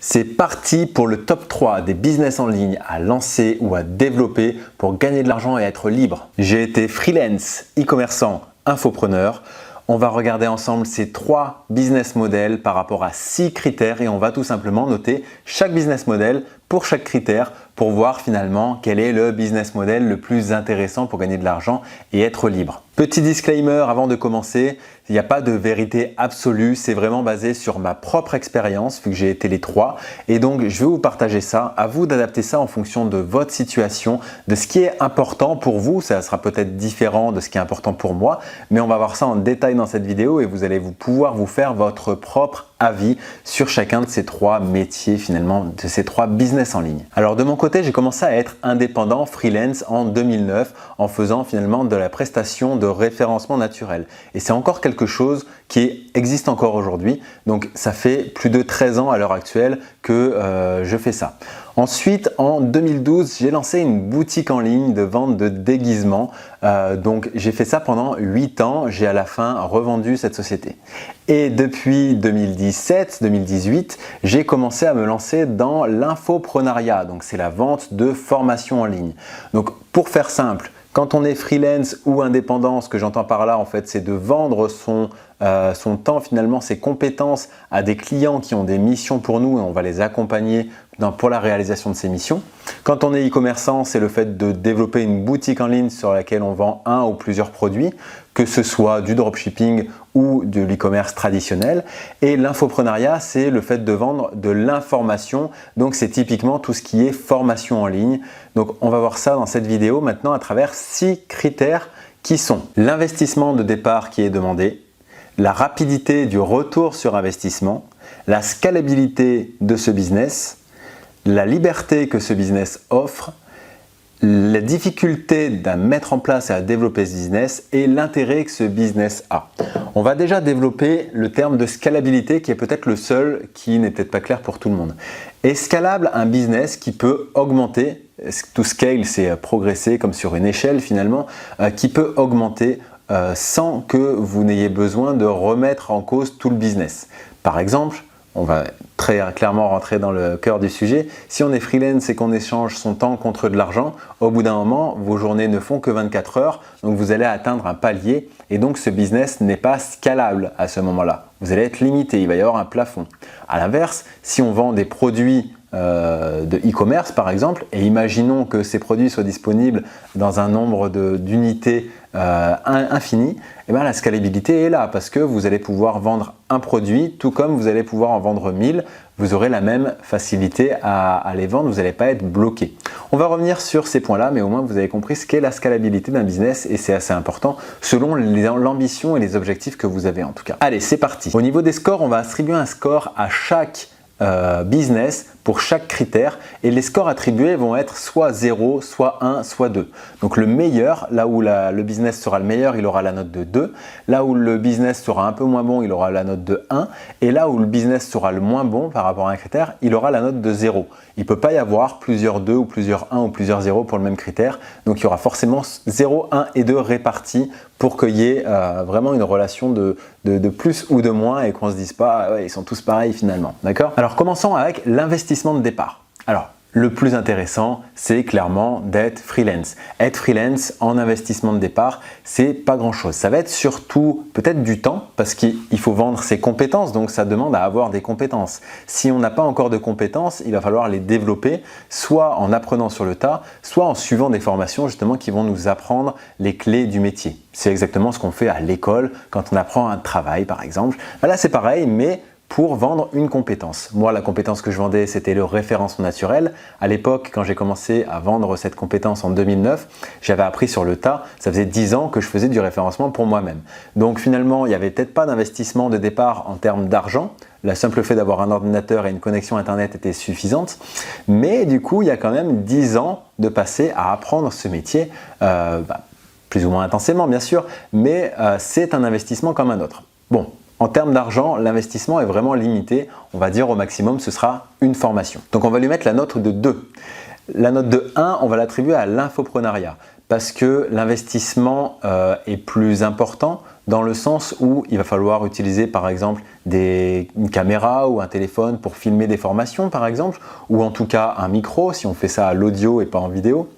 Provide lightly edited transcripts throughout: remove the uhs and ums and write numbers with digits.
C'est parti pour le top 3 des business en ligne à lancer ou à développer pour gagner de l'argent et être libre. J'ai été freelance, e-commerçant, infopreneur. On va regarder ensemble ces 3 business models par rapport à 6 critères et on va tout simplement noter chaque business model pour chaque critère pour voir finalement quel est le business model le plus intéressant pour gagner de l'argent et être libre. Petit disclaimer avant de commencer, il n'y a pas de vérité absolue, c'est vraiment basé sur ma propre expérience vu que j'ai été les 3 et donc je vais vous partager ça, à vous d'adapter ça en fonction de votre situation, de ce qui est important pour vous, ça sera peut-être différent de ce qui est important pour moi, mais on va voir ça en détail dans cette vidéo et vous allez pouvoir vous faire votre propre avis sur chacun de ces 3 métiers finalement, de ces 3 business en ligne. Alors de mon côté, j'ai commencé à être indépendant, freelance en 2009 en faisant finalement de la prestation de référencement naturel. Et c'est encore quelque chose qui existe encore aujourd'hui. Donc ça fait plus de 13 ans à l'heure actuelle que je fais ça. Ensuite, en 2012, j'ai lancé une boutique en ligne de vente de déguisements. Donc j'ai fait ça pendant 8 ans. J'ai à la fin revendu cette société. Et depuis 2017-2018, j'ai commencé à me lancer dans l'infoprenariat. Donc c'est la vente de formations en ligne. Donc pour faire simple, quand on est freelance ou indépendant, ce que j'entends par là en fait, c'est de vendre son temps, finalement ses compétences à des clients qui ont des missions pour nous et on va les accompagner pour la réalisation de ces missions. Quand on est e-commerçant, c'est le fait de développer une boutique en ligne sur laquelle on vend un ou plusieurs produits, que ce soit du dropshipping ou de l'e-commerce traditionnel. Et l'infoprenariat, c'est le fait de vendre de l'information. Donc, c'est typiquement tout ce qui est formation en ligne. Donc, on va voir ça dans cette vidéo maintenant à travers 6 critères qui sont l'investissement de départ qui est demandé, la rapidité du retour sur investissement, la scalabilité de ce business, la liberté que ce business offre, la difficulté à mettre en place et à développer ce business et l'intérêt que ce business a. On va déjà développer le terme de scalabilité qui est peut-être le seul qui n'est peut-être pas clair pour tout le monde. Est scalable un business qui peut augmenter, to scale c'est progresser comme sur une échelle finalement, qui peut augmenter sans que vous n'ayez besoin de remettre en cause tout le business. Par exemple, on va très clairement rentrer dans le cœur du sujet. Si on est freelance et qu'on échange son temps contre de l'argent, au bout d'un moment, vos journées ne font que 24 heures, donc vous allez atteindre un palier et donc ce business n'est pas scalable à ce moment-là. Vous allez être limité, il va y avoir un plafond. À l'inverse, si on vend des produits de e-commerce par exemple, et imaginons que ces produits soient disponibles dans un nombre d'unités infini, et bien la scalabilité est là parce que vous allez pouvoir vendre un produit tout comme vous allez pouvoir en vendre 1000, vous aurez la même facilité à les vendre, vous n'allez pas être bloqué. On va revenir sur ces points-là, mais au moins vous avez compris ce qu'est la scalabilité d'un business et c'est assez important selon l'ambition et les objectifs que vous avez en tout cas. Allez, c'est parti. Au niveau des scores, on va attribuer un score à chaque business pour chaque critère et les scores attribués vont être soit 0, soit 1, soit 2. Donc le meilleur, là où le business sera le meilleur, il aura la note de 2. Là où le business sera un peu moins bon, il aura la note de 1. Et là où le business sera le moins bon par rapport à un critère, il aura la note de 0. Il ne peut pas y avoir plusieurs 2 ou plusieurs 1 ou plusieurs 0 pour le même critère. Donc il y aura forcément 0, 1 et 2 répartis pour qu'il y ait vraiment une relation de plus ou de moins et qu'on ne se dise pas ouais, ils sont tous pareils finalement. D'accord? Alors commençons avec l'investissement de départ. Alors, le plus intéressant, c'est clairement d'être freelance. Être freelance en investissement de départ, c'est pas grand-chose. Ça va être surtout peut-être du temps parce qu'il faut vendre ses compétences, donc ça demande à avoir des compétences. Si on n'a pas encore de compétences, il va falloir les développer, soit en apprenant sur le tas, soit en suivant des formations justement qui vont nous apprendre les clés du métier. C'est exactement ce qu'on fait à l'école quand on apprend un travail par exemple. Là, c'est pareil, mais pour vendre une compétence. Moi, la compétence que je vendais, c'était le référencement naturel. À l'époque, quand j'ai commencé à vendre cette compétence en 2009, j'avais appris sur le tas. Ça faisait 10 ans que je faisais du référencement pour moi-même. Donc finalement, il n'y avait peut-être pas d'investissement de départ en termes d'argent. Le simple fait d'avoir un ordinateur et une connexion Internet était suffisante. Mais du coup, il y a quand même 10 ans de passer à apprendre ce métier, plus ou moins intensément bien sûr, mais c'est un investissement comme un autre. Bon. En termes d'argent, l'investissement est vraiment limité. On va dire au maximum, ce sera une formation. Donc, on va lui mettre la note de 2. La note de 1, on va l'attribuer à l'infoprenariat parce que l'investissement est plus important. dans le sens où il va falloir utiliser par exemple une caméra ou un téléphone pour filmer des formations par exemple, ou en tout cas un micro si on fait ça à l'audio et pas en vidéo.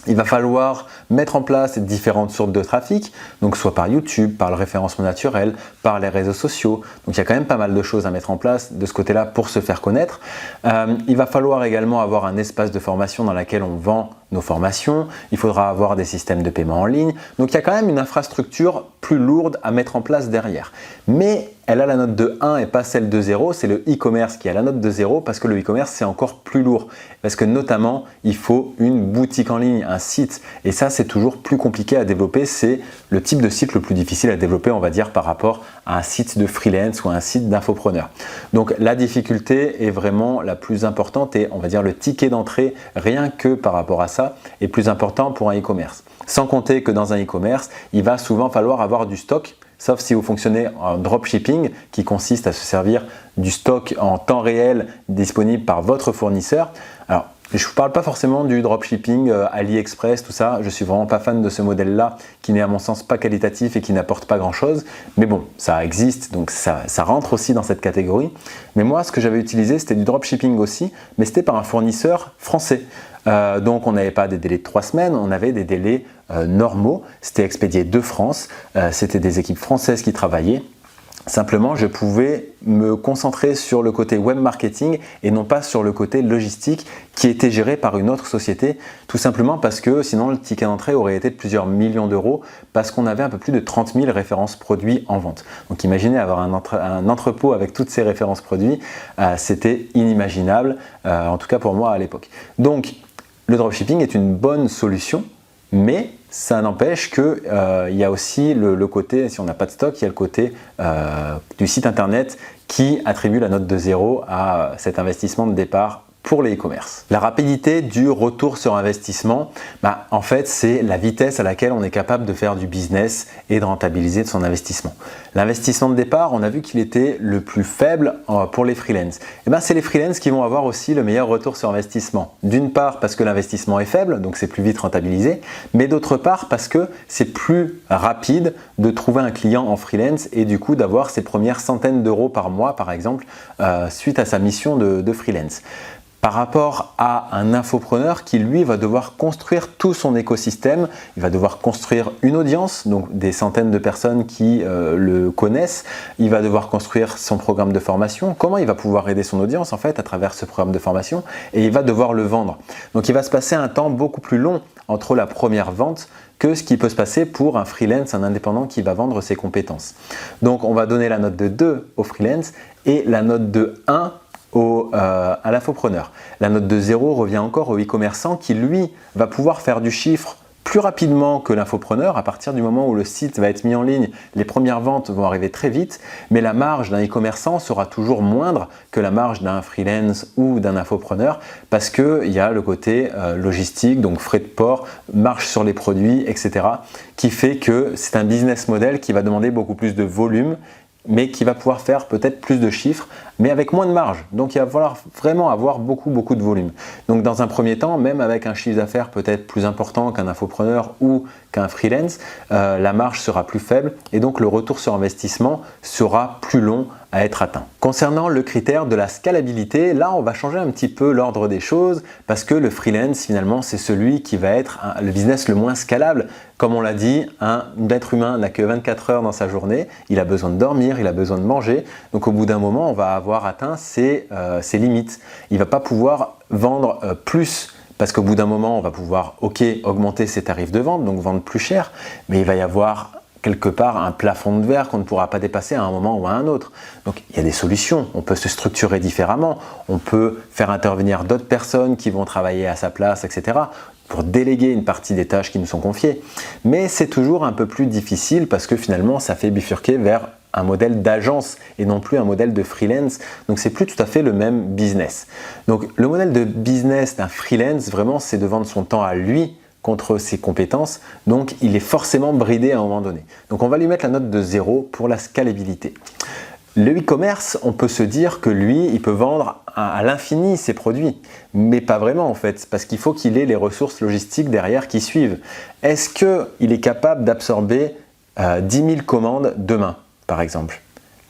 Il va falloir mettre en place différentes sources de trafic, donc soit par YouTube, par le référencement naturel, par les réseaux sociaux. Donc il y a quand même pas mal de choses à mettre en place de ce côté-là pour se faire connaître. Il va falloir également avoir un espace de formation dans lequel on vend nos formations. Il faudra avoir des systèmes de paiement en ligne. Donc il y a quand même une infrastructure plus lourde à mettre en place derrière. Mais elle a la note de 1 et pas celle de 0. C'est le e-commerce qui a la note de 0 parce que le e-commerce c'est encore plus lourd. Parce que notamment, il faut une boutique en ligne, un site. Et ça, c'est toujours plus compliqué à développer. C'est le type de site le plus difficile à développer, on va dire, par rapport à un site de freelance ou un site d'infopreneur. Donc la difficulté est vraiment la plus importante et on va dire le ticket d'entrée, rien que par rapport à ça, est plus important pour un e-commerce. Sans compter que dans un e-commerce, il va souvent falloir avoir du stock, sauf si vous fonctionnez en dropshipping qui consiste à se servir du stock en temps réel disponible par votre fournisseur. Alors, je ne vous parle pas forcément du dropshipping, AliExpress, tout ça. Je ne suis vraiment pas fan de ce modèle-là qui n'est à mon sens pas qualitatif et qui n'apporte pas grand-chose. Mais bon, ça existe, donc ça rentre aussi dans cette catégorie. Mais moi, ce que j'avais utilisé, c'était du dropshipping aussi, mais c'était par un fournisseur français. Donc on n'avait pas des délais de 3 semaines, on avait des délais normaux. C'était expédié de France, c'était des équipes françaises qui travaillaient. Simplement, je pouvais me concentrer sur le côté web marketing et non pas sur le côté logistique qui était géré par une autre société, tout simplement parce que sinon le ticket d'entrée aurait été de plusieurs millions d'euros parce qu'on avait un peu plus de 30 000 références produits en vente. Donc imaginez avoir un entrepôt avec toutes ces références produits, c'était inimaginable, en tout cas pour moi à l'époque. Donc le dropshipping est une bonne solution, mais ça n'empêche qu'il y a aussi le côté, si on n'a pas de stock, il y a le côté du site internet qui attribue la note de 0 à cet investissement de départ pour les e-commerce. La rapidité du retour sur investissement, en fait, c'est la vitesse à laquelle on est capable de faire du business et de rentabiliser son investissement. L'investissement de départ, on a vu qu'il était le plus faible pour les freelances. C'est les freelances qui vont avoir aussi le meilleur retour sur investissement. D'une part parce que l'investissement est faible, donc c'est plus vite rentabilisé, mais d'autre part parce que c'est plus rapide de trouver un client en freelance et du coup d'avoir ses premières centaines d'euros par mois, par exemple, suite à sa mission de freelance. Par rapport à un infopreneur qui lui va devoir construire tout son écosystème, il va devoir construire une audience, donc des centaines de personnes qui le connaissent, il va devoir construire son programme de formation, comment il va pouvoir aider son audience en fait à travers ce programme de formation et il va devoir le vendre. Donc il va se passer un temps beaucoup plus long entre la première vente que ce qui peut se passer pour un freelance, un indépendant qui va vendre ses compétences. Donc on va donner la note de 2 au freelance et la note de 1 à l'infopreneur. La note de 0 revient encore au e-commerçant qui lui va pouvoir faire du chiffre plus rapidement que l'infopreneur. À partir du moment où le site va être mis en ligne, les premières ventes vont arriver très vite, mais la marge d'un e-commerçant sera toujours moindre que la marge d'un freelance ou d'un infopreneur parce qu'il y a le côté logistique, donc frais de port, marge sur les produits, etc. qui fait que c'est un business model qui va demander beaucoup plus de volume mais qui va pouvoir faire peut-être plus de chiffres, mais avec moins de marge. Donc il va falloir vraiment avoir beaucoup de volume. Donc dans un premier temps, même avec un chiffre d'affaires peut-être plus important qu'un infopreneur ou qu'un freelance, la marge sera plus faible et donc le retour sur investissement sera plus long à être atteint. Concernant le critère de la scalabilité, là on va changer un petit peu l'ordre des choses parce que le freelance finalement c'est celui qui va être le business le moins scalable. Comme on l'a dit, un être humain n'a que 24 heures dans sa journée, il a besoin de dormir, il a besoin de manger, donc au bout d'un moment on va avoir atteint ses limites. Il ne va pas pouvoir vendre plus parce qu'au bout d'un moment on va pouvoir augmenter ses tarifs de vente, donc vendre plus cher, mais il va y avoir quelque part un plafond de verre qu'on ne pourra pas dépasser à un moment ou à un autre. Donc il y a des solutions, on peut se structurer différemment, on peut faire intervenir d'autres personnes qui vont travailler à sa place, etc. pour déléguer une partie des tâches qui nous sont confiées. Mais c'est toujours un peu plus difficile parce que finalement ça fait bifurquer vers un modèle d'agence et non plus un modèle de freelance. Donc c'est plus tout à fait le même business. Donc le modèle de business d'un freelance, vraiment c'est de vendre son temps à lui contre ses compétences, donc il est forcément bridé à un moment donné. Donc on va lui mettre la note de 0 pour la scalabilité. Le e-commerce, on peut se dire que lui, il peut vendre à l'infini ses produits, mais pas vraiment en fait, parce qu'il faut qu'il ait les ressources logistiques derrière qui suivent. Est-ce qu'il est capable d'absorber 10 000 commandes demain, par exemple.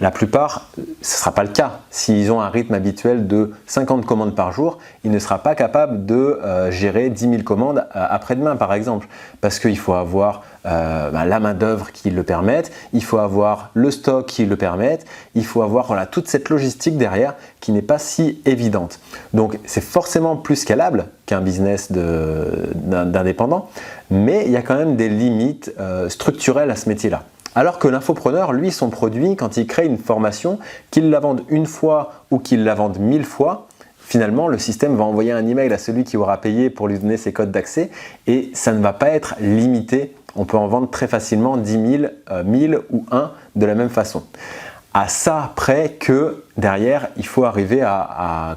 La plupart, ce ne sera pas le cas. S'ils ont un rythme habituel de 50 commandes par jour, il ne sera pas capable de gérer 10 000 commandes après-demain, par exemple. Parce qu'il faut avoir la main-d'œuvre qui le permette, il faut avoir le stock qui le permette, il faut avoir toute cette logistique derrière qui n'est pas si évidente. Donc, c'est forcément plus scalable qu'un business d'indépendant, mais il y a quand même des limites structurelles à ce métier-là. Alors que l'infopreneur, lui, son produit, quand il crée une formation, qu'il la vende une fois ou qu'il la vende 1000 fois, finalement, le système va envoyer un email à celui qui aura payé pour lui donner ses codes d'accès et ça ne va pas être limité. On peut en vendre très facilement 10 000, 1000 ou 1 de la même façon. À ça près que derrière, il faut arriver à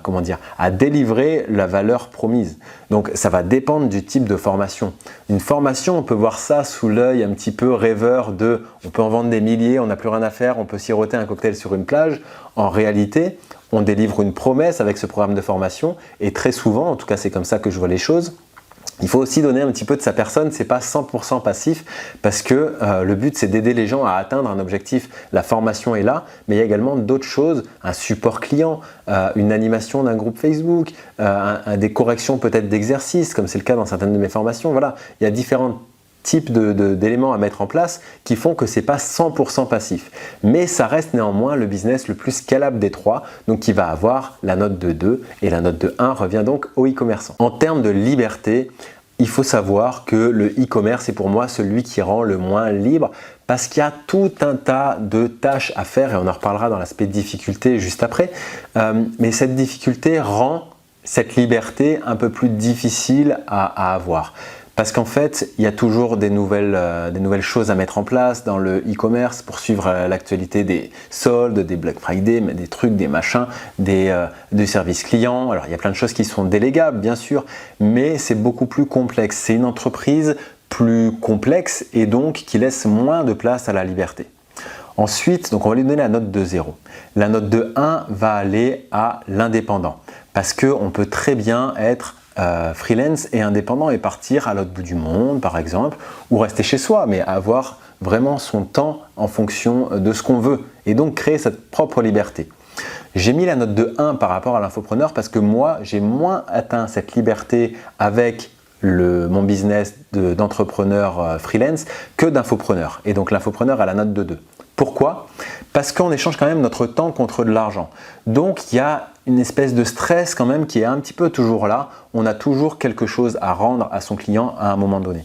délivrer la valeur promise. Donc, ça va dépendre du type de formation. Une formation, on peut voir ça sous l'œil un petit peu rêveur de on peut en vendre des milliers, on n'a plus rien à faire, on peut siroter un cocktail sur une plage. En réalité, on délivre une promesse avec ce programme de formation et très souvent, en tout cas c'est comme ça que je vois les choses, il faut aussi donner un petit peu de sa personne, c'est pas 100% passif parce que le but c'est d'aider les gens à atteindre un objectif. La formation est là, mais il y a également d'autres choses, un support client, une animation d'un groupe Facebook, des corrections peut-être d'exercices comme c'est le cas dans certaines de mes formations. Voilà, il y a différents types d'éléments à mettre en place qui font que c'est pas 100% passif. Mais ça reste néanmoins le business le plus scalable des trois, donc qui va avoir la note de 2 et la note de 1 revient donc au e-commerçant. En termes de liberté, il faut savoir que le e-commerce est pour moi celui qui rend le moins libre parce qu'il y a tout un tas de tâches à faire et on en reparlera dans l'aspect difficulté juste après. Mais cette difficulté rend cette liberté un peu plus difficile à avoir. Parce qu'en fait, il y a toujours des nouvelles choses à mettre en place dans le e-commerce pour suivre l'actualité des soldes, des Black Friday, des trucs, des machins, des services clients. Alors, il y a plein de choses qui sont délégables, bien sûr, mais c'est beaucoup plus complexe. C'est une entreprise plus complexe et donc qui laisse moins de place à la liberté. Ensuite, donc on va lui donner la note de 0. La note de 1 va aller à l'indépendant parce qu'on peut très bien être freelance et indépendant et partir à l'autre bout du monde par exemple ou rester chez soi mais avoir vraiment son temps en fonction de ce qu'on veut et donc créer sa propre liberté. J'ai mis la note de 1 par rapport à l'infopreneur parce que moi j'ai moins atteint cette liberté avec mon business d'entrepreneur freelance que d'infopreneur et donc l'infopreneur a la note de 2. Pourquoi ? Parce qu'on échange quand même notre temps contre de l'argent. Donc il y a une espèce de stress quand même qui est un petit peu toujours là. On a toujours quelque chose à rendre à son client à un moment donné.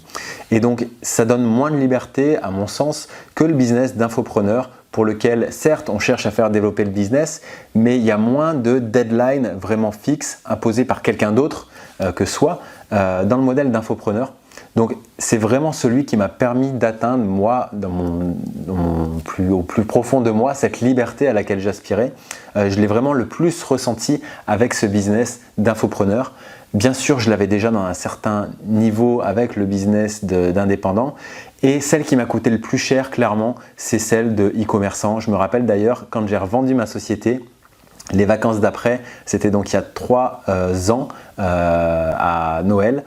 Et donc ça donne moins de liberté à mon sens que le business d'infopreneur pour lequel certes on cherche à faire développer le business mais il y a moins de deadline vraiment fixe imposé par quelqu'un d'autre que soi dans le modèle d'infopreneur. Donc c'est vraiment celui qui m'a permis d'atteindre moi, au plus profond de moi, cette liberté à laquelle j'aspirais. Je l'ai vraiment le plus ressenti avec ce business d'infopreneur. Bien sûr, je l'avais déjà dans un certain niveau avec le business d'indépendant. Et celle qui m'a coûté le plus cher, clairement, c'est celle de e-commerçant. Je me rappelle d'ailleurs, quand j'ai revendu ma société, les vacances d'après, c'était donc il y a 3 ans à Noël.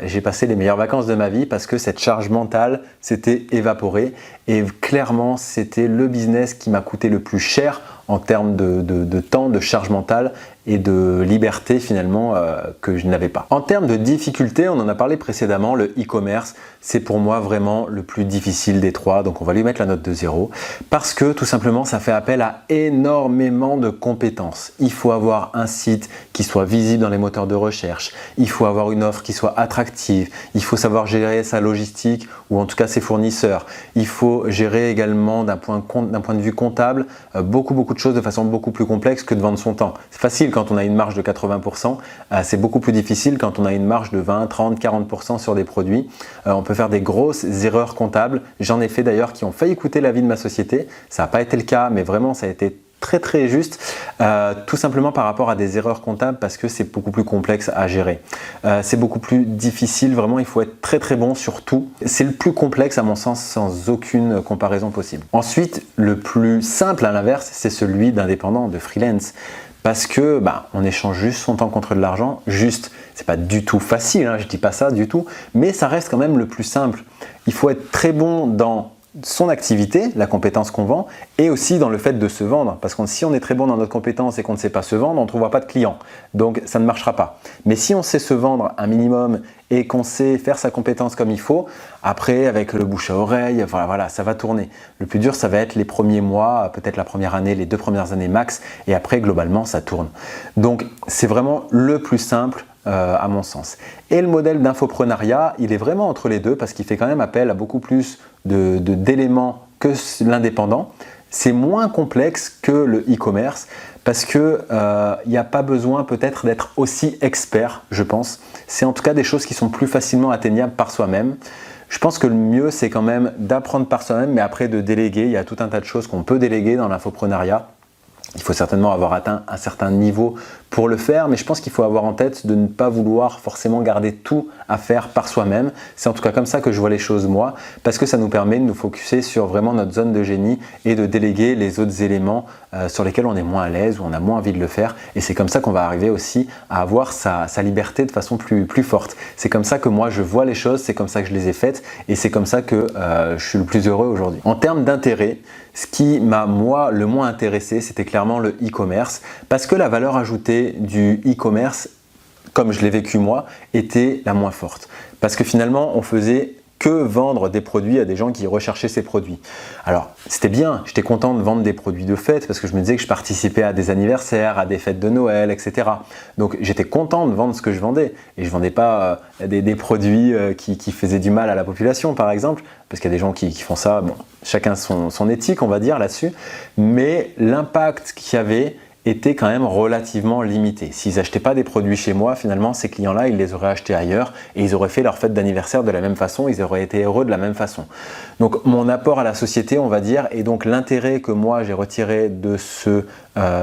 J'ai passé les meilleures vacances de ma vie parce que cette charge mentale s'était évaporée et clairement c'était le business qui m'a coûté le plus cher en termes de temps, de charge mentale et de liberté finalement que je n'avais pas. En termes de difficulté, on en a parlé précédemment, le e-commerce, c'est pour moi vraiment le plus difficile des trois, donc on va lui mettre la note de 0 parce que tout simplement ça fait appel à énormément de compétences. Il faut avoir un site qui soit visible dans les moteurs de recherche, il faut avoir une offre qui soit attractive, il faut savoir gérer sa logistique ou en tout cas ses fournisseurs, il faut gérer également d'un point de vue comptable beaucoup de choses de façon beaucoup plus complexe que de vendre son temps. C'est facile quand on a une marge de 80%, c'est beaucoup plus difficile quand on a une marge de 20, 30, 40% sur des produits. On peut faire des grosses erreurs comptables. J'en ai fait d'ailleurs qui ont failli coûter la vie de ma société. Ça n'a pas été le cas, mais vraiment ça a été très juste, tout simplement par rapport à des erreurs comptables parce que c'est beaucoup plus complexe à gérer. C'est beaucoup plus difficile, vraiment il faut être très bon sur tout. C'est le plus complexe à mon sens sans aucune comparaison possible. Ensuite, le plus simple à l'inverse, c'est celui d'indépendant, de freelance. Parce que on échange juste son temps contre de l'argent, juste, c'est pas du tout facile, hein, je dis pas ça du tout, mais ça reste quand même le plus simple. Il faut être très bon dans son activité, la compétence qu'on vend, et aussi dans le fait de se vendre. Parce que si on est très bon dans notre compétence et qu'on ne sait pas se vendre, on ne trouvera pas de clients. Donc ça ne marchera pas. Mais si on sait se vendre un minimum et qu'on sait faire sa compétence comme il faut, après avec le bouche à oreille, voilà, ça va tourner. Le plus dur, ça va être les premiers mois, peut-être la première année, les 2 premières années max, et après globalement ça tourne. Donc c'est vraiment le plus simple à mon sens. Et le modèle d'infoprenariat, il est vraiment entre les deux parce qu'il fait quand même appel à beaucoup plus d'éléments que l'indépendant. C'est moins complexe que le e-commerce parce qu'il n'y a pas besoin peut-être d'être aussi expert, je pense. C'est en tout cas des choses qui sont plus facilement atteignables par soi-même. Je pense que le mieux, c'est quand même d'apprendre par soi-même, mais après de déléguer. Il y a tout un tas de choses qu'on peut déléguer dans l'infoprenariat. Il faut certainement avoir atteint un certain niveau pour le faire, mais je pense qu'il faut avoir en tête de ne pas vouloir forcément garder tout à faire par soi-même. C'est en tout cas comme ça que je vois les choses moi, parce que ça nous permet de nous focuser sur vraiment notre zone de génie et de déléguer les autres éléments sur lesquels on est moins à l'aise ou on a moins envie de le faire. Et c'est comme ça qu'on va arriver aussi à avoir sa liberté de façon plus forte. C'est comme ça que moi je vois les choses, c'est comme ça que je les ai faites et c'est comme ça que je suis le plus heureux aujourd'hui. En termes d'intérêt, ce qui m'a moi le moins intéressé, c'était clairement le e-commerce parce que la valeur ajoutée du e-commerce, comme je l'ai vécu moi, était la moins forte. Parce que finalement, on faisait que vendre des produits à des gens qui recherchaient ces produits. Alors, c'était bien, j'étais content de vendre des produits de fête parce que je me disais que je participais à des anniversaires, à des fêtes de Noël, etc. Donc, j'étais content de vendre ce que je vendais et je ne vendais pas des produits qui faisaient du mal à la population, par exemple, parce qu'il y a des gens qui font ça, bon, chacun son éthique, on va dire, là-dessus, mais l'impact qu'il y avait était quand même relativement limité. S'ils n'achetaient pas des produits chez moi, finalement, ces clients-là, ils les auraient achetés ailleurs et ils auraient fait leur fête d'anniversaire de la même façon, ils auraient été heureux de la même façon. Donc, mon apport à la société, on va dire, et donc l'intérêt que moi, j'ai retiré de ce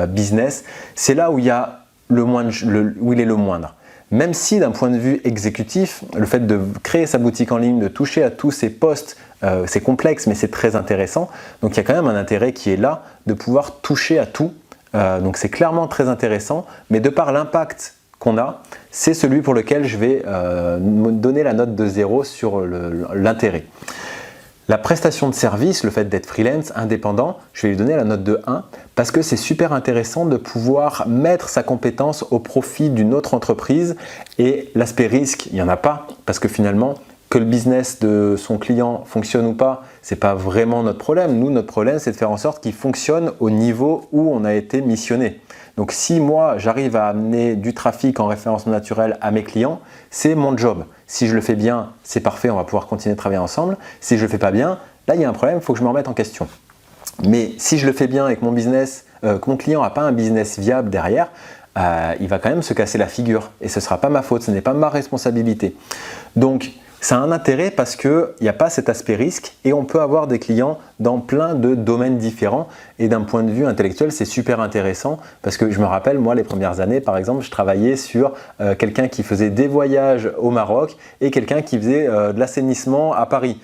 business, c'est là où il y a où il est le moindre. Même si d'un point de vue exécutif, le fait de créer sa boutique en ligne, de toucher à tous ces postes, c'est complexe, mais c'est très intéressant. Donc, il y a quand même un intérêt qui est là de pouvoir toucher à tout. Donc c'est clairement très intéressant, mais de par l'impact qu'on a, c'est celui pour lequel je vais me donner la note de 0 sur l'intérêt. La prestation de service, le fait d'être freelance, indépendant, je vais lui donner la note de 1 parce que c'est super intéressant de pouvoir mettre sa compétence au profit d'une autre entreprise et l'aspect risque, il n'y en a pas parce que finalement, que le business de son client fonctionne ou pas, c'est pas vraiment notre problème. Nous, notre problème, c'est de faire en sorte qu'il fonctionne au niveau où on a été missionné. Donc, si moi, j'arrive à amener du trafic en référencement naturel à mes clients, c'est mon job. Si je le fais bien, c'est parfait, on va pouvoir continuer de travailler ensemble. Si je le fais pas bien, là, il y a un problème, il faut que je me remette en question. Mais si je le fais bien et que que mon client n'a pas un business viable derrière, il va quand même se casser la figure et ce ne sera pas ma faute, ce n'est pas ma responsabilité. Donc, ça a un intérêt parce qu'il n'y a pas cet aspect risque et on peut avoir des clients dans plein de domaines différents et d'un point de vue intellectuel, c'est super intéressant parce que je me rappelle, moi, les premières années, par exemple, je travaillais sur quelqu'un qui faisait des voyages au Maroc et quelqu'un qui faisait de l'assainissement à Paris.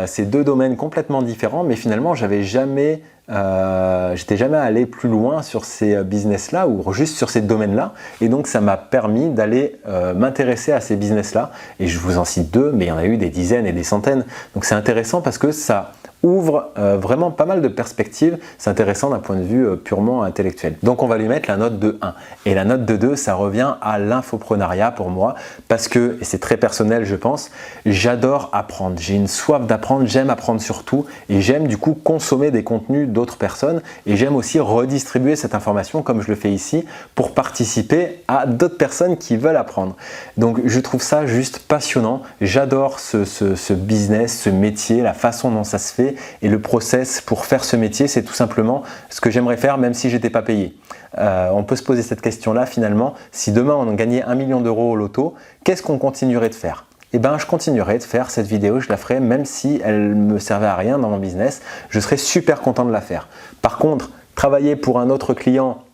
C'est 2 domaines complètement différents, mais finalement, j'étais jamais allé plus loin sur ces business-là ou juste sur ces domaines-là. Et donc, ça m'a permis d'aller m'intéresser à ces business-là. Et je vous en cite 2, mais il y en a eu des dizaines et des centaines. Donc, c'est intéressant parce que ça ouvre vraiment pas mal de perspectives. C'est intéressant d'un point de vue purement intellectuel. Donc, on va lui mettre la note de 1. Et la note de 2, ça revient à l'infoprenariat pour moi parce que, et c'est très personnel, je pense, j'adore apprendre. J'ai une soif d'apprendre, j'aime apprendre sur tout et j'aime du coup consommer des contenus d'autres personnes et j'aime aussi redistribuer cette information comme je le fais ici pour participer à d'autres personnes qui veulent apprendre. Donc, je trouve ça juste passionnant. J'adore ce business, ce métier, la façon dont ça se fait et le process pour faire ce métier, c'est tout simplement ce que j'aimerais faire même si j'étais pas payé. On peut se poser cette question-là finalement, si demain on gagnait 1 million d'euros au loto, qu'est-ce qu'on continuerait de faire ? Eh bien, je continuerai de faire cette vidéo, je la ferai même si elle ne me servait à rien dans mon business, je serais super content de la faire. Par contre, travailler pour un autre client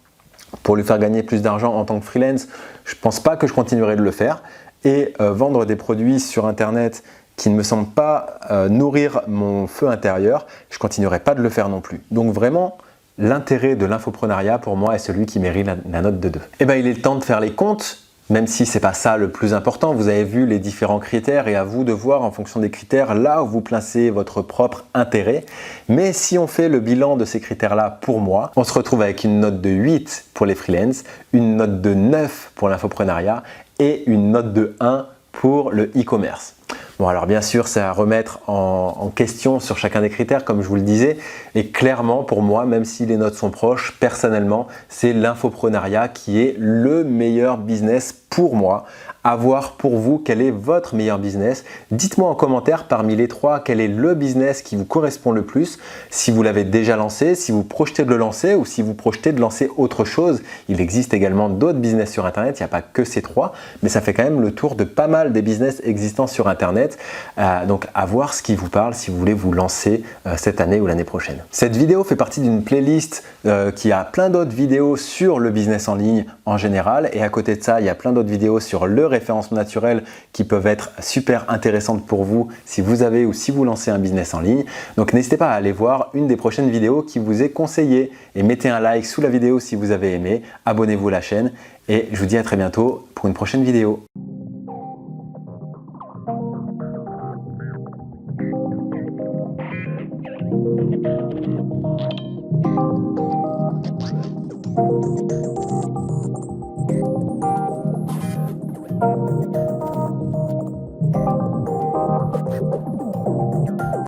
pour lui faire gagner plus d'argent en tant que freelance, je ne pense pas que je continuerai de le faire et vendre des produits sur internet qui ne me semblent pas nourrir mon feu intérieur, je ne continuerai pas de le faire non plus. Donc vraiment, l'intérêt de l'infoprenariat pour moi est celui qui mérite la note de 2. Eh bien, il est temps de faire les comptes. Même si c'est pas ça le plus important, vous avez vu les différents critères et à vous de voir en fonction des critères là où vous placez votre propre intérêt. Mais si on fait le bilan de ces critères-là pour moi, on se retrouve avec une note de 8 pour les freelances, une note de 9 pour l'infoprenariat et une note de 1 pour le e-commerce. Bon, alors bien sûr, c'est à remettre en question sur chacun des critères, comme je vous le disais. Et clairement, pour moi, même si les notes sont proches, personnellement, c'est l'infoprenariat qui est le meilleur business pour moi. À voir pour vous quel est votre meilleur business. Dites-moi en commentaire parmi les trois quel est le business qui vous correspond le plus. Si vous l'avez déjà lancé, si vous projetez de le lancer ou si vous projetez de lancer autre chose. Il existe également d'autres business sur Internet, il n'y a pas que ces trois, mais ça fait quand même le tour de pas mal des business existants sur Internet. Donc à voir ce qui vous parle si vous voulez vous lancer cette année ou l'année prochaine. Cette vidéo fait partie d'une playlist qui a plein d'autres vidéos sur le business en ligne en général. Et à côté de ça, il y a plein d'autres vidéos sur le référencement naturel qui peuvent être super intéressantes pour vous si vous avez ou si vous lancez un business en ligne. Donc n'hésitez pas à aller voir une des prochaines vidéos qui vous est conseillée et mettez un like sous la vidéo si vous avez aimé, abonnez-vous à la chaîne et je vous dis à très bientôt pour une prochaine vidéo.